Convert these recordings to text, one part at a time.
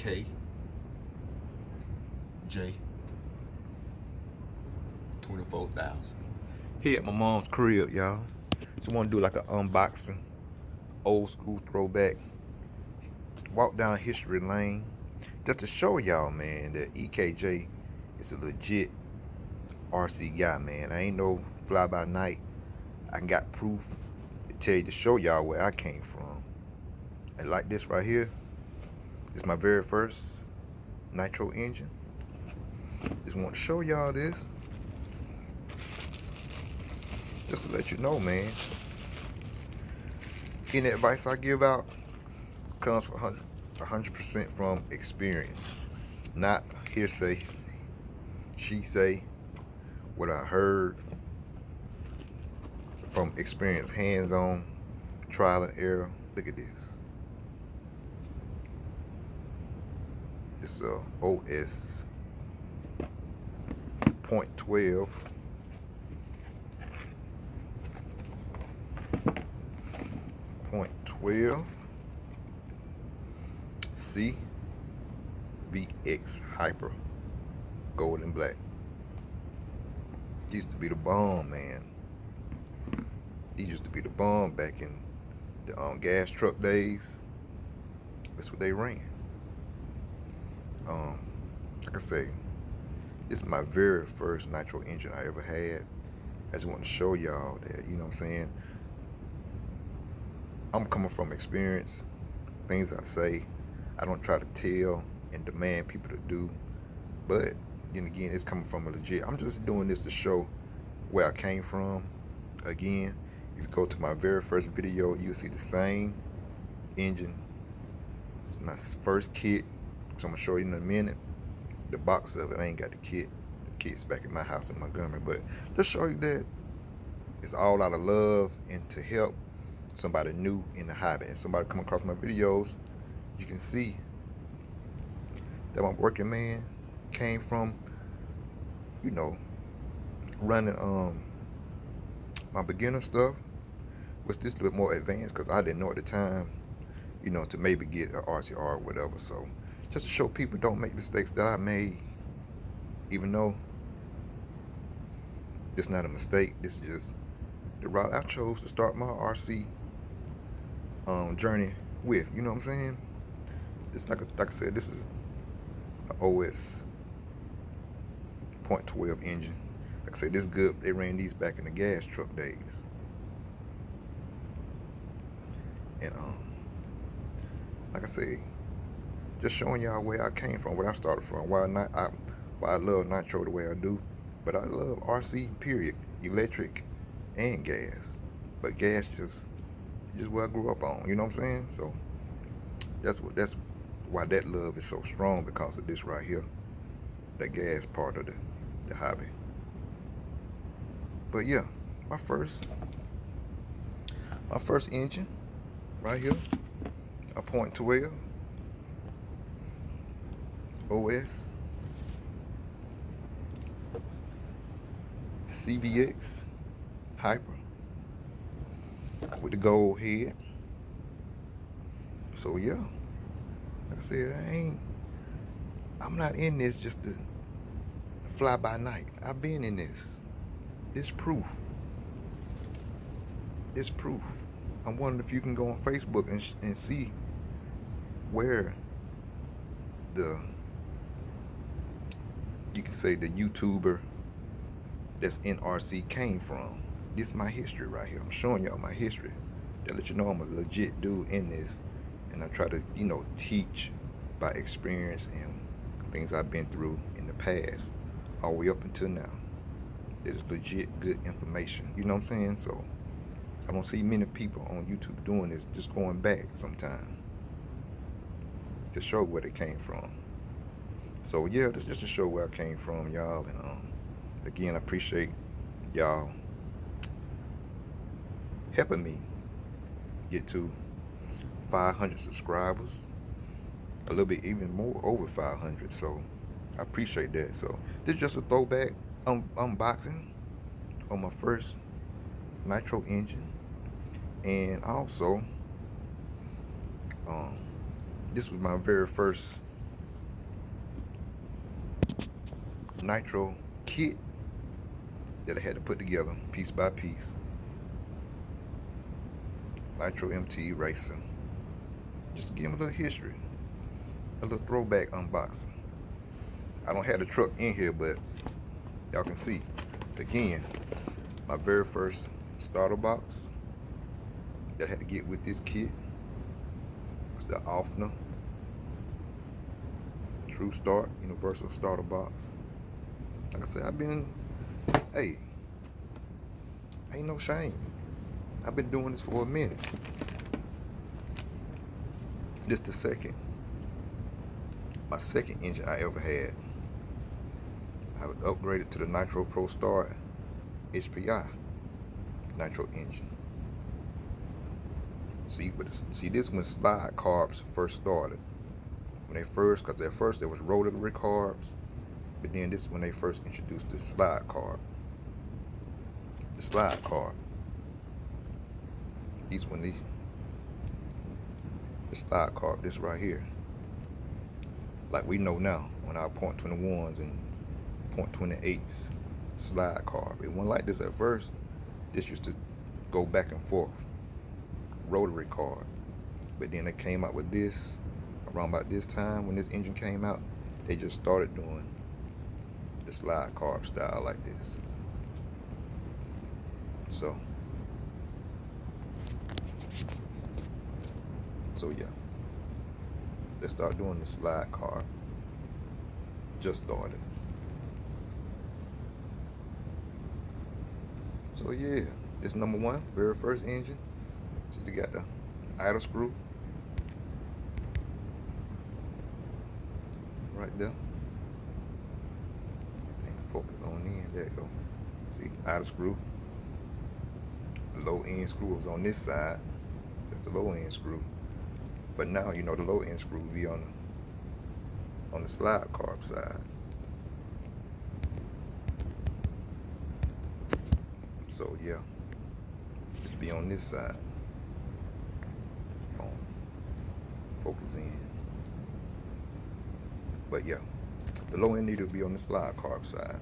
J 24,000. Here at my mom's crib, y'all. Just want to do like an unboxing, old school throwback. Walk down history lane, just to show y'all, man, that EKJ is a legit RC guy, man. I ain't no fly by night. I got proof to tell you, to show y'all where I came from. And like this right here, it's my very first nitro engine. Just want to show y'all this, just to let you know, man. Any advice I give out comes from 100% from experience, not hearsay, she say, what I heard from experience, hands-on, trial and error. Look at this. It's a OS 0.12 0.12 CVX Hyper gold and black. Used to be the bomb, man. He used to be the bomb back in the gas truck days. That's what they ran. Like I say, this is my very first nitro engine I ever had. I just want to show y'all that, you know what I'm saying, I'm coming from experience. Things I say, I don't try to tell and demand people to do. But then again, it's coming from a legit. I'm just doing this to show where I came from. Again, if you go to my very first video, you'll see the same engine. It's my first kit, which I'm gonna show you in a minute. The box of it, I ain't got the kit. The kit's back in my house in Montgomery. But just show you that it's all out of love and to help somebody new in the hobby. And somebody come across my videos, you can see that my working man came from, you know, running my beginner stuff was just a little bit more advanced, because I didn't know at the time, you know, to maybe get an RCR or whatever. So just to show people don't make mistakes that I made, even though it's not a mistake. This is just the route I chose to start my RC journey with. You know what I'm saying? It's like I said, this is an OS 0.12 engine. Like I said, this is good. They ran these back in the gas truck days. And like I say, just showing y'all where I came from, where I started from, why I love nitro the way I do. But I love RC period, electric and gas. But gas just what I grew up on, you know what I'm saying? So that's why that love is so strong, because of this right here, the gas part of the hobby. But yeah, my first engine right here, a 0.12 OS CVX Hyper with the gold head. So yeah, like I said, I'm not in this just to fly by night. I've been in this. It's proof. It's proof. I'm wondering if you can go on Facebook and see where you can say the YouTuber that's in RC came from. This is my history right here. I'm showing y'all my history to let you know I'm a legit dude in this, and I try to, you know, teach by experience and things I've been through in the past, all the way up until now. It's legit good information. You know what I'm saying? So I don't see many people on YouTube doing this, just going back sometime to show where they came from. So yeah, this just to show where I came from, y'all. And again, I appreciate y'all helping me get to 500 subscribers, a little bit even more, over 500. So I appreciate that. So this is just a throwback unboxing on my first nitro engine. And also, this was my very first nitro kit that I had to put together piece by piece. Nitro MT Racer. Just to give him a little history, a little throwback unboxing. I don't have the truck in here, but y'all can see, again, my very first starter box that I had to get with this kit was the Alfner True Start Universal Starter Box. Like I said, hey, ain't no shame. I've been doing this for a minute. This my second engine I ever had. I was upgraded to the Nitro Pro Start HPI Nitro engine. See, this when slide carbs first started. Cause at first there was rotary carbs, but then this is when they first introduced the slide carb. The slide carb. The slide carb, this right here. Like we know now on our .21s and .28s slide carb. It wasn't like this at first. This used to go back and forth, rotary carb. But then they came out with this around about this time when this engine came out. They just started doing the slide carb style like this. So yeah, let's start doing the slide carb. Just started. So yeah, this number one, very first engine. See, they got the idle screw right there. And focus on the end. There you go. See, idle screw. The low end screw was on this side. That's the low end screw. But now you know the low end screw will be on the slide carb side. So yeah, just be on this side. Phone. Focus in. But yeah, the low end needle will be on the slide carb side.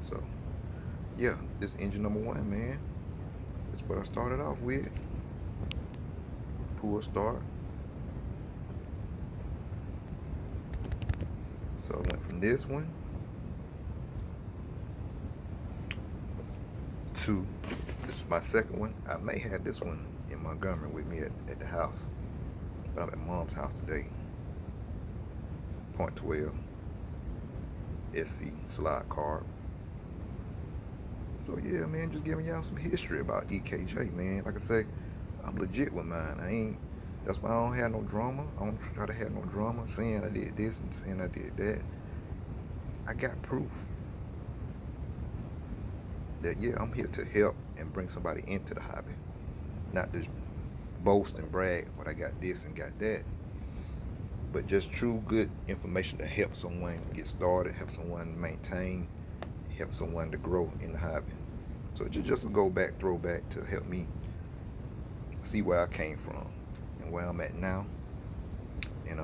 So yeah, this engine number one, man. That's what I started off with. Pull start. So I went from this one to this is my second one. I may have this one in Montgomery with me at the house, but I'm at Mom's house today. .12 SC slide carb. So yeah, man, just giving y'all some history about EKJ, man. Like I say, I'm legit with mine. That's why I don't have no drama. I don't try to have no drama saying I did this and saying I did that. I got proof that yeah, I'm here to help and bring somebody into the hobby. Not just boast and brag what I got this and got that, but just true good information to help someone get started, help someone maintain, help someone to grow in the hobby. So just a throwback to help me see where I came from and where I'm at now. And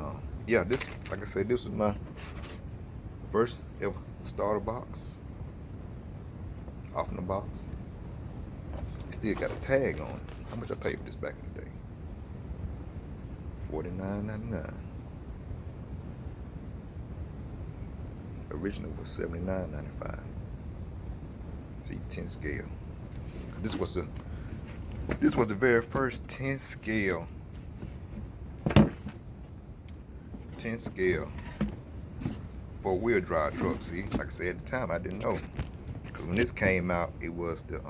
yeah, this, like I said, this was my first ever starter box off in the box. It still got a tag on it. How much I paid for this back in the day? $49.99. Original was $79.95. See, 10 scale. This was the very first 10 scale. 10 scale 4-wheel drive truck. See, like I said at the time, I didn't know, because when this came out, it was the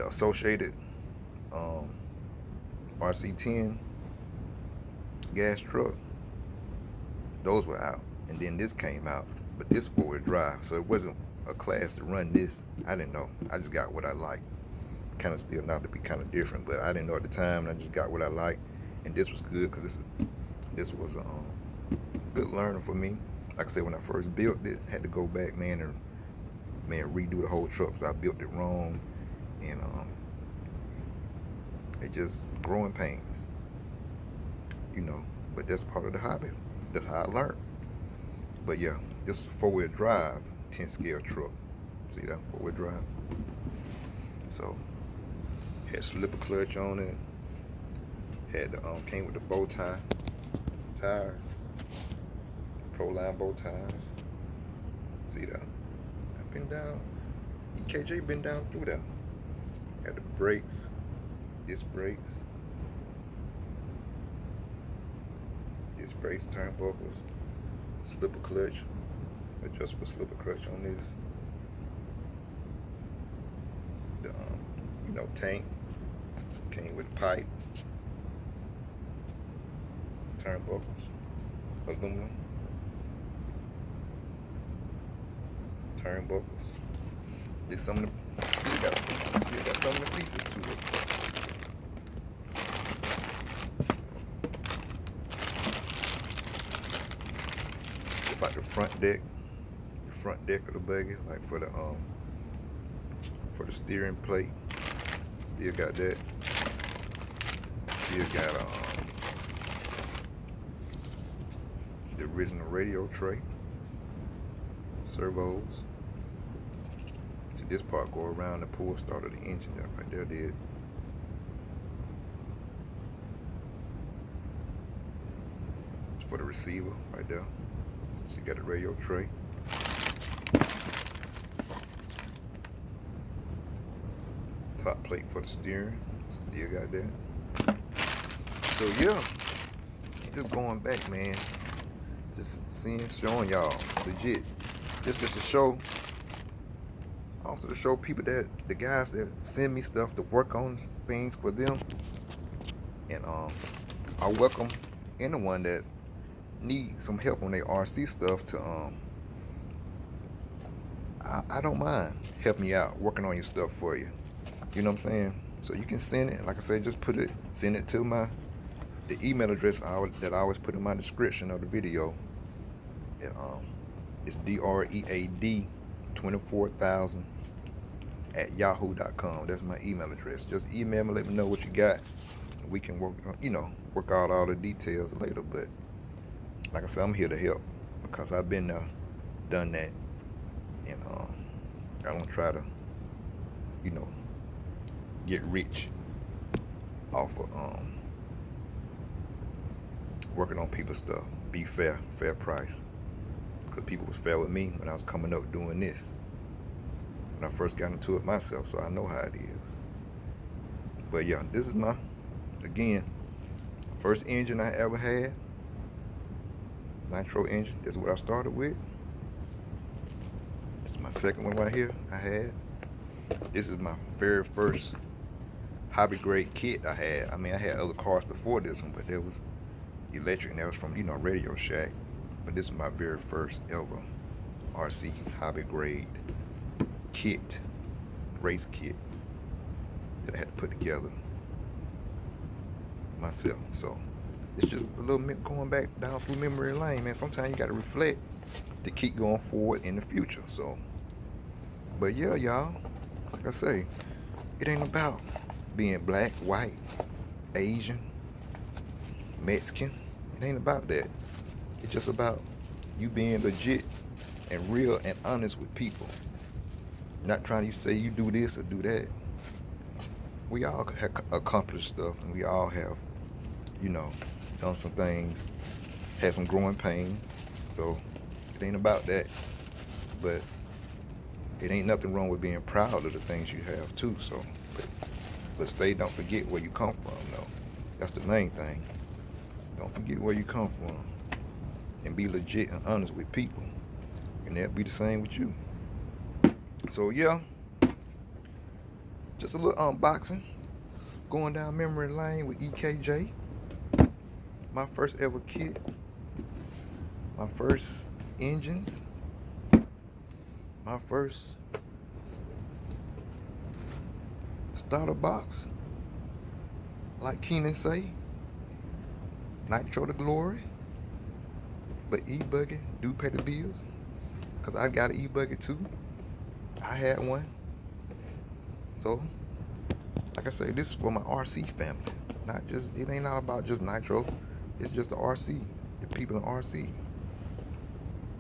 Associated RC10 gas truck. Those were out, and then this came out, but this 4-wheel drive, so it wasn't a class to run this. I didn't know. I just got what I liked. Kind of still not to be kind of different, but I didn't know at the time, and I just got what I liked, and this was good because this was good learning for me. Like I said, when I first built it, had to go back, man, and redo the whole truck because I built it wrong, and it just growing pains, you know. but that's part of the hobby. That's how I learned. But yeah, this is a 4-wheel drive 10 scale truck. See that 4-wheel drive? So had slipper clutch on it. Had the came with the bow tie tires, Proline bow ties. See that? I've been down. EKJ been down through that. Had the brakes, disc brakes, turnbuckles, slipper clutch, adjustable slipper clutch on this. The tank came with pipe, turnbuckles, aluminum, turnbuckles. There's some of the still got some of the pieces to it. About the front deck of the buggy, like for the steering plate. Still got that. Still got the original radio tray, servos. See, this part go around the pull start of the engine. That right there did. It's for the receiver right there. So you got the radio tray. Top plate for the steering. Still got that. So yeah, just going back, man. Just showing y'all legit. Just to show. Also to show people that the guys that send me stuff to work on things for them. And I welcome anyone that need some help on their RC stuff to I don't mind helping you out, working on your stuff for you. You know what I'm saying? So you can send it, like I said, just send it to the email address that I always put in my description of the video. And it's dread24000@yahoo.com. That's my email address. Just email me, let me know what you got. We can work out all the details later. But like I said, I'm here to help because I've been done that, and I don't try to, get rich off of working on people's stuff. Be fair price, because people was fair with me when I was coming up doing this. When I first got into it myself, so I know how it is. But yeah, this is my, again, first engine I ever had. Nitro engine. This is what I started with. This is my second one right here I had. This is my very first hobby grade kit I had. I mean, I had other cars before this one, but there was electric, and that was from Radio Shack. But this is my very first ever RC hobby grade kit, race kit, that I had to put together myself. So it's just a little bit going back down through memory lane, man. Sometimes you got to reflect to keep going forward in the future. So, but yeah, y'all, like I say, it ain't about being black, white, Asian, Mexican. It ain't about that. It's just about you being legit and real and honest with people. Not trying to say you do this or do that. We all have accomplished stuff, and we all have, done some things, had some growing pains. So it ain't about that. But it ain't nothing wrong with being proud of the things you have too. So, but don't forget where you come from, though. That's the main thing. Don't forget where you come from, and be legit and honest with people, and that'll be the same with you. So yeah, just a little unboxing, going down memory lane with EKJ. My first ever kit, my first engines, my first starter box, like Keenan say, Nitro to glory. But e-buggy do pay the bills, because I got an e-buggy too. I had one. So, like I say, this is for my RC family. It ain't not about just Nitro. It's just the RC, the people in RC.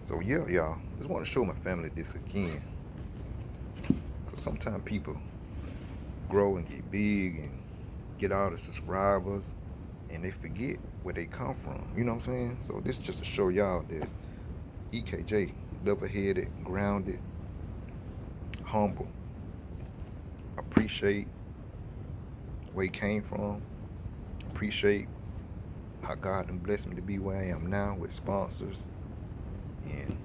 So yeah, y'all, just want to show my family this again. Cause sometimes people grow and get big and get all the subscribers and they forget where they come from. You know what I'm saying? So this is just to show y'all that EKJ, level-headed, grounded, humble, appreciate where he came from, appreciate how God done blessed me to be where I am now with sponsors, and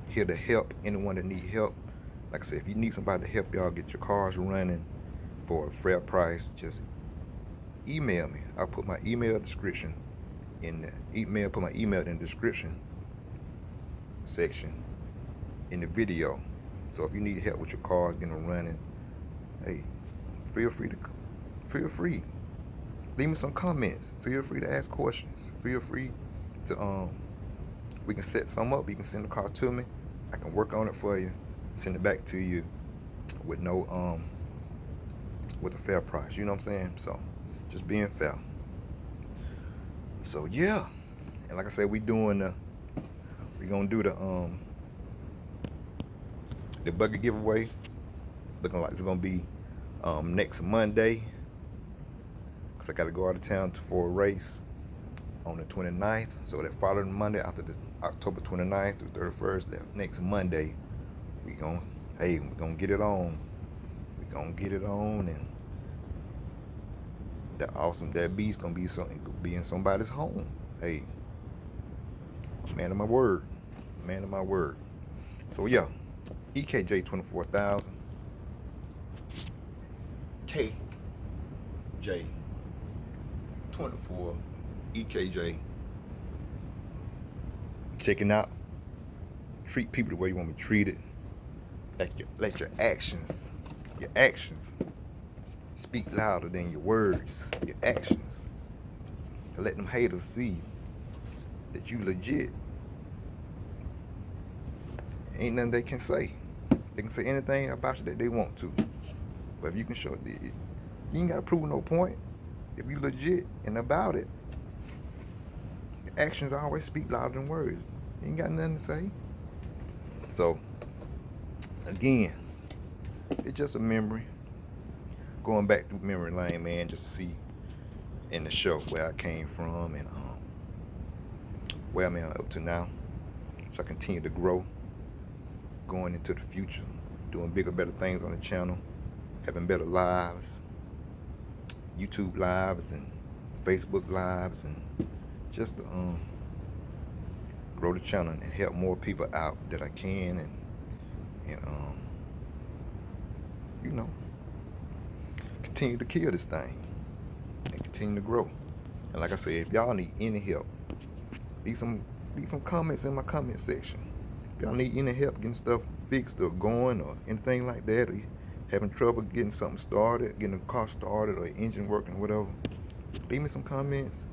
here to help anyone that need help. Like I said, if you need somebody to help y'all get your cars running for a fair price, just email me. I'll put my email description in the email, put my email in the description section in the video. So if you need help with your cars getting them running, hey, feel free. Leave me some comments. Feel free to ask questions. Feel free to we can set some up. You can send the car to me. I can work on it for you. Send it back to you with no with a fair price. You know what I'm saying? So just being fair. So yeah. And like I said, we're gonna do the buggy giveaway. Looking like it's gonna be next Monday. Cause I gotta go out of town for a race on the 29th. So that following Monday, after the October 29th through 31st, that next Monday, we're gonna get it on. We're gonna get it on, and that beast gonna be in somebody's home. Hey, man of my word. Man of my word. So yeah, EKJ 24,000. KJ 24. EKJ. Checking out. Treat people the way you want to be treated. Let your actions speak louder than your words. Your actions. Let them haters see that you legit. Ain't nothing they can say. They can say anything about you that they want to. But if you can show it, you ain't gotta prove no point. If you legit and about it, your actions always speak louder than words. You ain't got nothing to say. So again, it's just a memory. Going back through memory lane, man, just to see in the show where I came from and where I'm at up to now. So I continue to grow, going into the future, doing bigger, better things on the channel, having better lives, YouTube lives and Facebook lives, and just to grow the channel and help more people out that I can, and you know, continue to kill this thing and continue to grow. And like I said, if y'all need any help, leave some comments in my comment section. If y'all need any help getting stuff fixed or going or anything like that, or you having trouble getting something started, getting a car started or engine working, whatever, leave me some comments.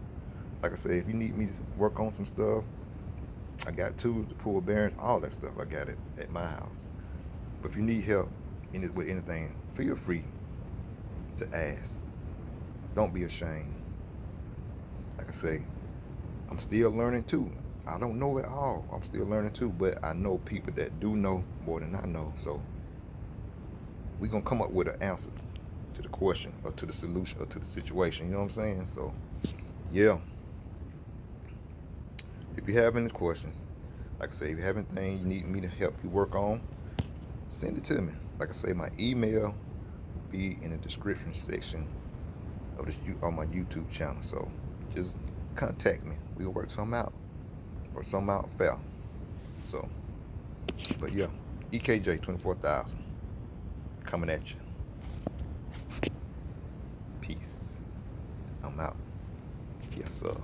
Like I said, if you need me to work on some stuff, I got tools to pull bearings, all that stuff. I got it at my house. But if you need help with anything, feel free to ask. Don't be ashamed. Like I say, I'm still learning too. I don't know it all. I'm still learning too, but I know people that do know more than I know. So we're gonna come up with an answer to the question or to the solution or to the situation. You know what I'm saying? So yeah. If you have any questions, like I say, if you have anything you need me to help you work on, send it to me. Like I say, my email will be in the description section of my YouTube channel. So just contact me. We'll work something out. Work something out fair. So, but yeah, EKJ 24,000 coming at you. Peace. I'm out. Yes, sir.